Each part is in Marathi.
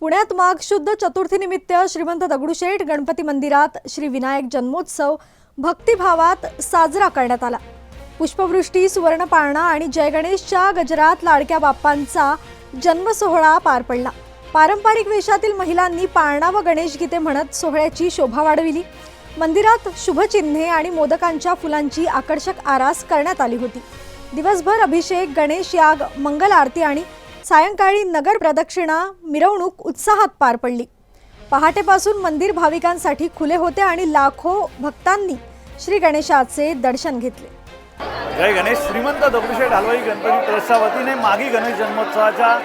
पुण्यात माघ शुद्ध चतुर्थीनिमित्त श्रीमंत दगडूशेठ गणपती मंदिरात श्री विनायक जन्मोत्सव भक्तिभावात साजरा करण्यात आला। पुष्पवृष्टी, सुवर्णपाळणा आणि जय गणेशच्या गजरात लाडक्या बाप्पांचा जन्मसोहळा पार पडला। पारंपरिक वेशातील महिलांनी पाळणा व गणेश गीते म्हणत सोहळ्याची शोभा वाढविली। मंदिरात शुभचिन्हे आणि मोदकांच्या फुलांची आकर्षक आरास करण्यात आली होती। दिवसभर अभिषेक, गणेश याग, मंगल आरती आणि सायंकाळी नगर प्रदक्षिणा मिरवणूक उत्साहात पार पडली। पहाटेपासून मंदिर भाविकांसाठी खुले होते आणि लाखो भक्तांनी श्री गणेशाचे दर्शन घेतले। जय गणेश। श्रीमंत दगडूशेठ हलवाई गणपती ट्रस्टच्या वतीने माघी गणेश जन्मोत्सवाच्या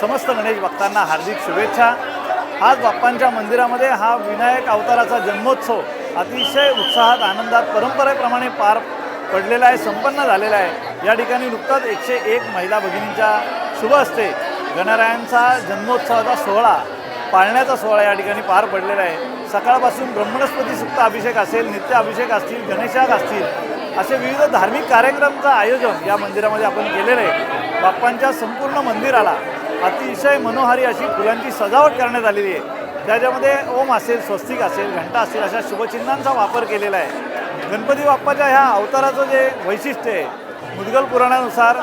समस्त गणेश भक्तांना हार्दिक शुभेच्छा। आज बाप्पांच्या मंदिरामध्ये हा विनायक अवताराचा जन्मोत्सव अतिशय उत्साहात, आनंदात, परंपरेप्रमाणे पार पडलेला आहे, संपन्न झालेला आहे। या ठिकाणी नुकताच 101 महिला भगिनींच्या शुभ हस्ते गणरायांचा जन्मोत्सवाचा सोहळा, पाळण्याचा सोहळा या ठिकाणी पार पडलेला आहे। सकाळपासून ब्रह्मणस्पती सुक्त अभिषेक असेल, नित्य अभिषेक असतील, गणेशाग असतील, असे विविध धार्मिक कार्यक्रमांचं आयोजन या मंदिरामध्ये आपण केलेलं आहे। बाप्पांच्या संपूर्ण मंदिराला अतिशय मनोहारी अशी फुलांची सजावट करण्यात आलेली आहे। त्याच्यामध्ये ओम असेल, स्वस्तिक असेल, घंटा असेल, अशा शुभचिन्हांचा वापर केलेला आहे। गणपती बाप्पाच्या ह्या अवताराचं जे वैशिष्ट्य आहे, मुद्गल पुराणानुसार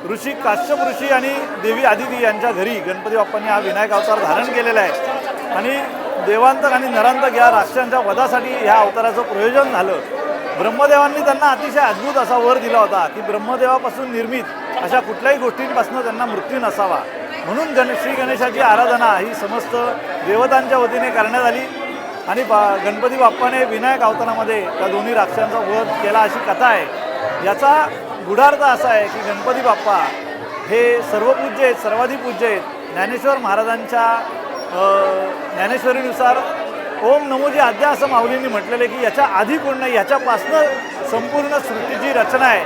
ऋषी काश्यप ऋषी आणि देवी आदिती यांच्या घरी गणपती बाप्पांनी हा विनायक अवतार धारण केलेला आहे आणि देवांतक आणि नरांतक या राक्षसांच्या वधासाठी ह्या अवताराचं प्रयोजन झालं। ब्रह्मदेवांनी त्यांना अतिशय अद्भुत असा वर दिला होता की ब्रह्मदेवापासून निर्मित अशा कुठल्याही गोष्टींपासून त्यांना मृत्यू नसावा, म्हणून श्री गणेशाची आराधना ही समस्त देवतांच्या वतीने करण्यात आली आणि गणपती बाप्पाने विनायक अवतारामध्ये त्या दोन्ही राक्षसांचा वध केला अशी कथा आहे। याचा गूढार्थ असा आहे की गणपती बाप्पा हे सर्वपूज्य आहेत, सर्वाधिपूज्य आहेत। ज्ञानेश्वर महाराजांच्या ज्ञानेश्वरीनुसार ओम नमोजी आद्या असं माऊलींनी म्हटलेलं आहे की याच्या आधी कोण नाही, याच्यापासनं संपूर्ण सृष्टीची रचना आहे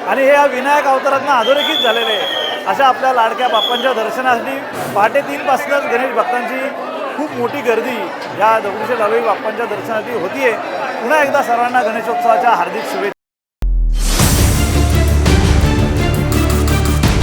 आणि हे या विनायक अवतारांना अधोरेखित झालेले आहे। अशा आपल्या लाडक्या बाप्पांच्या दर्शनासाठी पहाटे 3 पासूनच गणेश भक्तांची खूप मोठी गर्दी या दगडूशेठ हलवाई बाप्पांच्या दर्शनासाठी होती आहे। पुन्हा एकदा सर्वांना गणेशोत्सवाच्या हार्दिक शुभेच्छा।